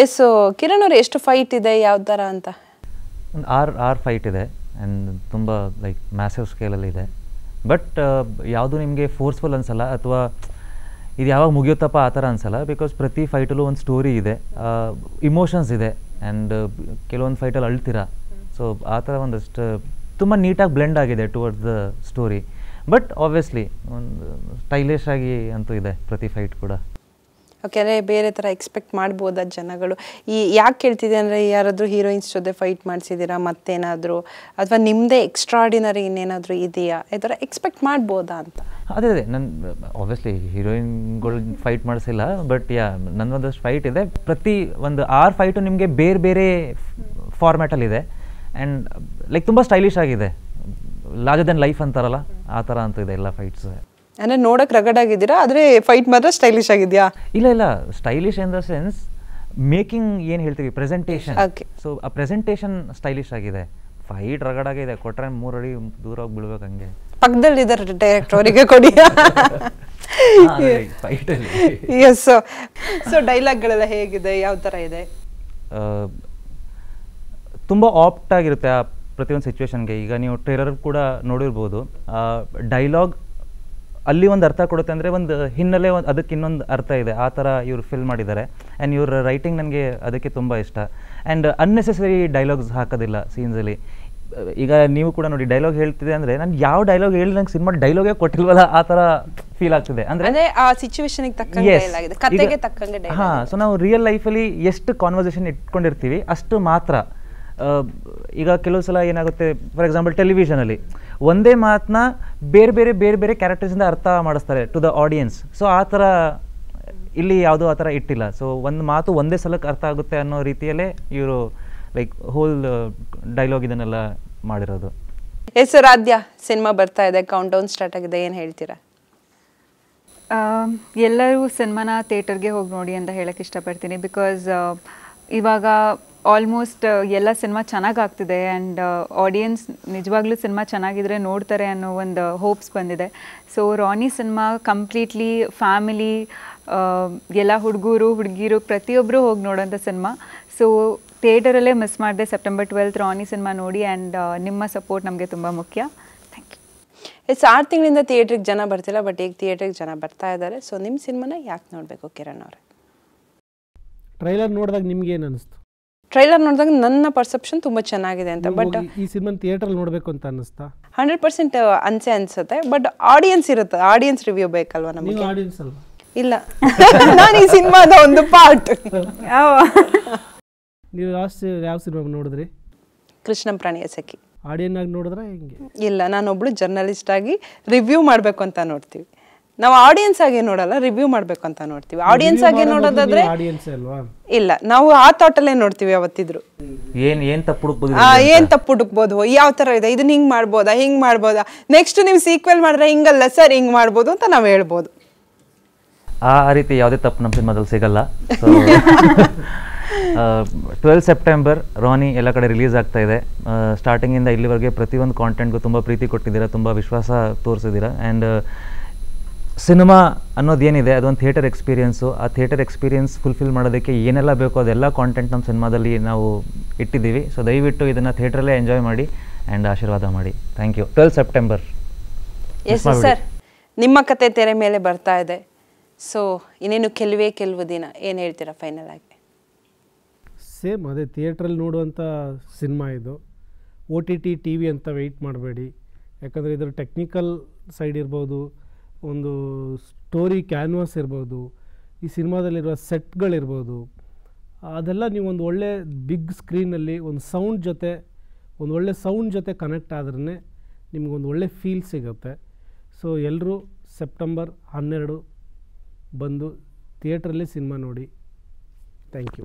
S Kiran ಅವ್ರು ಎಷ್ಟು fight ಇದೆ ಯಾವ ಥರ ಅಂತ? ಒಂದು ಆರು ಫೈಟ್ ಇದೆ ಆ್ಯಂಡ್ ತುಂಬ ಲೈಕ್ ಮ್ಯಾಸಿವ್ ಸ್ಕೇಲಲ್ಲಿ ಇದೆ. ಬಟ್ ಯಾವುದು ನಿಮಗೆ ಫೋರ್ಸ್ಫುಲ್ ಅನಿಸಲ್ಲ ಅಥವಾ ಇದು ಯಾವಾಗ ಮುಗಿಯುತ್ತಪ್ಪ ಆ ಥರ ಅನಿಸಲ್ಲ. ಬಿಕಾಸ್ ಪ್ರತಿ ಫೈಟಲ್ಲೂ ಒಂದು ಸ್ಟೋರಿ ಇದೆ, ಇಮೋಷನ್ಸ್ ಇದೆ ಆ್ಯಂಡ್ ಕೆಲವೊಂದು ಫೈಟಲ್ಲಿ ಅಳ್ತೀರಾ. ಸೊ ಆ ಥರ ಒಂದಷ್ಟು ತುಂಬ ನೀಟಾಗಿ ಬ್ಲೆಂಡ್ ಆಗಿದೆ towards the story. But obviously ಒಂದು ಸ್ಟೈಲಿಶ್ ಆಗಿ ಅಂತೂ ಇದೆ ಪ್ರತಿ ಫೈಟ್ ಕೂಡ. ಓಕೆ, ಅಂದರೆ ಬೇರೆ ಥರ ಎಕ್ಸ್ಪೆಕ್ಟ್ ಮಾಡ್ಬೋದಾ ಜನಗಳು? ಯಾಕೆ ಕೇಳ್ತಿದೆ ಅಂದರೆ ಯಾರಾದರೂ ಹೀರೋಯಿನ್ಸ್ ಜೊತೆ ಫೈಟ್ ಮಾಡಿಸಿದ್ದೀರಾ ಮತ್ತೇನಾದರೂ, ಅಥವಾ ನಿಮ್ಮದೇ ಎಕ್ಸ್ಟ್ರಾಡಿನರಿ ಇನ್ನೇನಾದರೂ ಇದೆಯಾ, ಈ ಥರ ಎಕ್ಸ್ಪೆಕ್ಟ್ ಮಾಡ್ಬೋದಾ ಅಂತ? ಅದೇ ನನ್ನ ಆಬ್ವಿಯಸ್ಲಿ ಹೀರೋಯಿನ್ಗಳು ಫೈಟ್ ಮಾಡಿಸಿಲ್ಲ. ಬಟ್ ನನ್ನೊಂದಷ್ಟು ಫೈಟ್ ಇದೆ. ಪ್ರತಿ ಒಂದು 6 ಫೈಟು ನಿಮಗೆ ಬೇರೆ ಬೇರೆ ಫಾರ್ಮ್ಯಾಟಲ್ಲಿದೆ ಆ್ಯಂಡ್ ಲೈಕ್ ತುಂಬ ಸ್ಟೈಲಿಶ್ ಆಗಿದೆ. ಲಾರ್ಜರ್ ದೆನ್ ಲೈಫ್ ಅಂತಾರಲ್ಲ ಆ ಥರ ಅಂತ ಇದೆ ಎಲ್ಲ ಫೈಟ್ಸ್. ಅಂದರೆ ನೋಡೋಕೆ ರಗಡ್ ಆಗಿದ್ದೀರಾ, ಆದರೆ ಫೈಟ್ ಮಾತ್ರ ಸ್ಟೈಲಿಶ್ ಆಗಿದೆಯಾ? ಇಲ್ಲ, stylish in the sense making ಏನು ಹೇಳ್ತೀವಿ ಪ್ರೆಸೆಂಟೇಷನ್. ಸೊ ಆ ಪ್ರೆಸೆಂಟೇಷನ್ ಸ್ಟೈಲಿಶ್ ಆಗಿದೆ. ಫೈಟ್ ರಗಡ್ ಆಗಿದೆ, ಕೊಟ್ಟರೆ 3 ಅಡಿ ದೂರ ಹೋಗಿ ಬೀಳ್ಬೇಕು. ಹಂಗೆ ಪಕ್ಕದಲ್ಲಿದ್ದಾರೆ ಡೈರೆಕ್ಟರ್, ಅವರಿಗೆ ಕೊಡಿ ಫೈಟಲ್ಲಿ. ಎಸ್. ಸೊ ಡೈಲಾಗ್ಗಳೆಲ್ಲ ಹೇಗಿದೆ, ಯಾವ ಥರ ಇದೆ? ತುಂಬ ಆಪ್ಟ್ ಆಗಿರುತ್ತೆ ಆ ಪ್ರತಿಯೊಂದು ಸಿಚುವೇಶನ್ಗೆ. ಈಗ ನೀವು ಟ್ರೇಲರ್ ಕೂಡ ನೋಡಿರ್ಬೋದು, ಡೈಲಾಗ್ ಅಲ್ಲಿ ಒಂದು ಅರ್ಥ ಕೊಡುತ್ತೆ ಅಂದರೆ ಒಂದು ಹಿನ್ನೆಲೆ ಅದಕ್ಕೆ ಇನ್ನೊಂದು ಅರ್ಥ ಇದೆ. ಆ ಥರ ಇವರು ಫಿಲ್ ಮಾಡಿದ್ದಾರೆ ಆ್ಯಂಡ್ ಇವ್ರ ರೈಟಿಂಗ್ ನನಗೆ ಅದಕ್ಕೆ ತುಂಬ ಇಷ್ಟ. ಆ್ಯಂಡ್ ಅನ್ನೆಸೆಸರಿ ಡೈಲಾಗ್ಸ್ ಹಾಕೋದಿಲ್ಲ ಸೀನ್ಸಲ್ಲಿ. ಈಗ ನೀವು ಕೂಡ ನೋಡಿ ಡೈಲಾಗ್ ಹೇಳ್ತಿದೆ ಅಂದರೆ ನಾನು ಯಾವ ಡೈಲಾಗ್ ಹೇಳಿ ನಂಗೆ ಸಿನಿಮಾ ಡೈಲಾಗೇ ಕೊಟ್ಟಿಲ್ವಲ್ಲ ಆ ಥರ ಫೀಲ್ ಆಗ್ತಿದೆ. ಅಂದರೆ ಆ ಸಿಚುವೇಶನ್ಗೆ ತಕ್ಕಂಗೆ ಕಥೆಗೆ ತಕ್ಕಂಗೆ. ಹಾಂ, ಸೊ ನಾವು ರಿಯಲ್ ಲೈಫಲ್ಲಿ ಎಷ್ಟು ಕಾನ್ವರ್ಸೇಷನ್ ಇಟ್ಕೊಂಡಿರ್ತೀವಿ ಅಷ್ಟು ಮಾತ್ರ. ಈಗ ಕೆಲವು ಸಲ ಏನಾಗುತ್ತೆ, ಫಾರ್ ಎಕ್ಸಾಂಪಲ್ ಟೆಲಿವಿಷನಲ್ಲಿ ಒಂದೇ ಮಾತನ್ನ ಬೇರೆ ಬೇರೆ ಕ್ಯಾರೆಕ್ಟರ್ಸಿಂದ ಅರ್ಥ ಮಾಡಿಸ್ತಾರೆ ಟು ದ ಆಡಿಯನ್ಸ್. ಸೊ ಆ ಥರ ಇಲ್ಲಿ ಯಾವುದೂ ಆ ಥರ ಇಟ್ಟಿಲ್ಲ. ಸೊ ಒಂದು ಮಾತು ಒಂದೇ ಸಲಕ್ಕೆ ಅರ್ಥ ಆಗುತ್ತೆ ಅನ್ನೋ ರೀತಿಯಲ್ಲೇ ಇವರು ಲೈಕ್ ಹೋಲ್ ಡೈಲಾಗ್ ಇದನ್ನೆಲ್ಲ ಮಾಡಿರೋದು. ಸರ್ ಆದ್ಯ ಸಿನಿಮಾ ಬರ್ತಾ ಇದೆ, ಕೌಂಟ್ ಡೌನ್ ಸ್ಟಾರ್ಟ್ ಆಗಿದೆ, ಏನು ಹೇಳ್ತೀರಾ? ಎಲ್ಲರೂ ಸಿನಿಮಾನ ಥಿಯೇಟರ್ಗೆ ಹೋಗಿ ನೋಡಿ ಅಂತ ಹೇಳಕ್ಕೆ ಇಷ್ಟಪಡ್ತೀನಿ. ಬಿಕಾಸ್ ಇವಾಗ ಆಲ್ಮೋಸ್ಟ್ ಎಲ್ಲ ಸಿನಿಮಾ ಚೆನ್ನಾಗಿ ಆಗ್ತಿದೆ ಆ್ಯಂಡ್ ಆಡಿಯನ್ಸ್ ನಿಜವಾಗ್ಲೂ ಸಿನಿಮಾ ಚೆನ್ನಾಗಿದ್ರೆ ನೋಡ್ತಾರೆ ಅನ್ನೋ ಒಂದು ಹೋಪ್ಸ್ ಬಂದಿದೆ. So Rani cinema completely family, ಎಲ್ಲ ಹುಡುಗರು ಹುಡುಗಿರು ಪ್ರತಿಯೊಬ್ಬರು ಹೋಗಿ ನೋಡೋಂಥ ಸಿನಿಮಾ. ಸೊ ಥಿಯೇಟರಲ್ಲೇ ಮಿಸ್ ಮಾಡಿದೆ. ಸೆಪ್ಟೆಂಬರ್ 12 ರಾನಿ ಸಿನಿಮಾ ನೋಡಿ ಆ್ಯಂಡ್ ನಿಮ್ಮ ಸಪೋರ್ಟ್ ನಮಗೆ ತುಂಬ ಮುಖ್ಯ. Thank you. 6 ತಿಂಗಳಿಂದ ಥಿಯೇಟ್ರಿಗೆ ಜನ ಬರ್ತಿಲ್ಲ, ಬಟ್ ಈಗ ಥಿಯೇಟ್ರಿಗೆ ಜನ ಬರ್ತಾ ಇದ್ದಾರೆ. ಸೊ ನಿಮ್ಮ ಸಿನಿಮಾನ ಯಾಕೆ ನೋಡಬೇಕು ಕಿರಣ್ ಅವರೇ? ಟ್ರೈಲರ್ ನೋಡಿದಾಗ ನಿಮ್ಗೆ ಏನು ಅನಿಸ್ತು? ಟ್ರೈಲರ್ ನೋಡಿದಾಗ ನನ್ನ ಪರ್ಸೆಪ್ಷನ್ ತುಂಬ ಚೆನ್ನಾಗಿದೆ ಅಂತ. ಬಟ್ ಈ ಸಿನಿಮಾ ಥಿಯೇಟರ್ ನೋಡಬೇಕು ಅಂತ ಅನ್ನಿಸ್ತಾ? 100% ಅನ್ಸುತ್ತೆ. ಬಟ್ ಆಡಿಯನ್ಸ್ ಇರುತ್ತೆ, ಆಡಿಯನ್ಸ್ ರಿವ್ಯೂ ಬೇಕಲ್ವಾ ನಮಗೆ? ಆಡಿಯನ್ಸ್ ಅಲ್ವಾ? ಇಲ್ಲ, ನಾನು ಈ ಸಿನಿಮಾದ ಒಂದು ಪಾರ್ಟ್. ನೀವು ಯಾವ ಸಿನಿಮಾ ನೋಡಿದ್ರಿ? ಕೃಷ್ಣ ಪ್ರಾಣಿಯ ಸಖಿ. ಆಡಿಯನ್ ಆಗಿ ನೋಡಿದ್ರೆ ಹೆಂಗೆ? ಇಲ್ಲ, ನಾನೊಬ್ಳು ಜರ್ನಲಿಸ್ಟ್ ಆಗಿ ರಿವ್ಯೂ ಮಾಡಬೇಕು ಅಂತ ನೋಡ್ತೀವಿ. ನಾವು ಆಡಿಯನ್ಸ್ ಆಗಿ ನೋಡಲ್ಲ, ರಿವ್ಯೂ ಮಾಡಬೇಕು ಅಂತ ನೋಡ್ತೀವಿ. ಆಡಿಯನ್ಸ್ ಆಗಿ ನೋಡೋದಾದ್ರೆ ಇಲ್ಲ, ನಾವು ಆ ಥಾಟಲ್ಲೇ ನೋಡ್ತೀವಿ ಯಾವತ್ತಿದ್ರು. ಏನ್ ತಪ್ಪು ಹುಡುಕ್ಬೋದು, ಯಾವ ಥರ ಇದೆ, ಇದನ್ನ ಹಿಂಗೆ ಮಾಡ್ಬೋದಾ, ಹಿಂಗೆ ಮಾಡ್ಬೋದಾ, ನೆಕ್ಸ್ಟ್ ನೀವು ಸೀಕ್ವೆಲ್ ಮಾಡಿದ್ರೆ ಹಿಂಗಲ್ಲ ಸರ್ ಹಿಂಗೆ ಮಾಡ್ಬೋದು ಅಂತ ನಾವು ಹೇಳ್ಬೋದು. ಆ ರೀತಿ ಯಾವುದೇ ತಪ್ಪು ನಮ್ಮ ಸಿನಿಮಾದಲ್ಲಿ ಸಿಗಲ್ಲ. 12 ಸೆಪ್ಟೆಂಬರ್ ರಾನಿ ಎಲ್ಲ ಕಡೆ ರಿಲೀಸ್ ಆಗ್ತಾ ಇದೆ. ಸ್ಟಾರ್ಟಿಂಗಿಂದ ಇಲ್ಲಿವರೆಗೆ ಪ್ರತಿಯೊಂದು ಕಾಂಟೆಂಟ್ಗೂ ತುಂಬ ಪ್ರೀತಿ ಕೊಟ್ಟಿದ್ದೀರಾ, ತುಂಬ ವಿಶ್ವಾಸ ತೋರಿಸಿದ್ದೀರಾ. ಆ್ಯಂಡ್ ಸಿನಿಮಾ ಅನ್ನೋದು ಏನಿದೆ ಅದೊಂದು ಥಿಯೇಟರ್ ಎಕ್ಸ್ಪೀರಿಯೆನ್ಸು. ಆ ಥಿಯೇಟರ್ ಎಕ್ಸ್ಪೀರಿಯೆನ್ಸ್ ಫುಲ್ಫಿಲ್ ಮಾಡೋದಕ್ಕೆ ಏನೆಲ್ಲ ಬೇಕೋ ಅದೆಲ್ಲ ಕಾಂಟೆಂಟ್ ನಮ್ಮ ಸಿನಿಮಾದಲ್ಲಿ ನಾವು ಇಟ್ಟಿದ್ದೀವಿ. ಸೊ ದಯವಿಟ್ಟು ಇದನ್ನು ಥಿಯೇಟ್ರಲ್ಲೇ ಎಂಜಾಯ್ ಮಾಡಿ ಆ್ಯಂಡ್ ಆಶೀರ್ವಾದ ಮಾಡಿ. Thank you. 12 September. Yes sir, ನಿಮ್ಮ ಕತೆ ತೆರೆ ಮೇಲೆ ಬರ್ತಾ ಇದೆ. ಸೊ ಇನ್ನೇನು ಕೆಲವು ದಿನ, ಏನು ಹೇಳ್ತೀರಾ ಫೈನಲ್ ಆಗಿ? ಸೇಮ್ ಅದೇ ಥಿಯೇಟ್ರಲ್ಲಿ ನೋಡುವಂಥ ಸಿನಿಮಾ ಇದು. OTT TV ಅಂತ ವೆಯ್ಟ್ ಮಾಡಬೇಡಿ. ಯಾಕಂದರೆ ಇದರ ಟೆಕ್ನಿಕಲ್ ಸೈಡ್ ಇರ್ಬೋದು, ಒಂದು ಸ್ಟೋರಿ ಕ್ಯಾನ್ವಾಸ್ ಇರ್ಬೋದು, ಈ ಸಿನಿಮಾದಲ್ಲಿರುವ ಸೆಟ್ಗಳಿರ್ಬೋದು, ಅದೆಲ್ಲ ನೀವು ಒಂದು ಒಳ್ಳೆ ಬಿಗ್ ಸ್ಕ್ರೀನಲ್ಲಿ ಒಂದು ಒಳ್ಳೆ ಸೌಂಡ್ ಜೊತೆ ಕನೆಕ್ಟ್ ಆದ್ರೇ ನಿಮಗೊಂದು ಒಳ್ಳೆ ಫೀಲ್ ಸಿಗುತ್ತೆ. ಸೊ ಎಲ್ಲರೂ ಸೆಪ್ಟೆಂಬರ್ 12 ಬಂದು ಥಿಯೇಟ್ರಲ್ಲಿ ಸಿನಿಮಾ ನೋಡಿ. Thank you.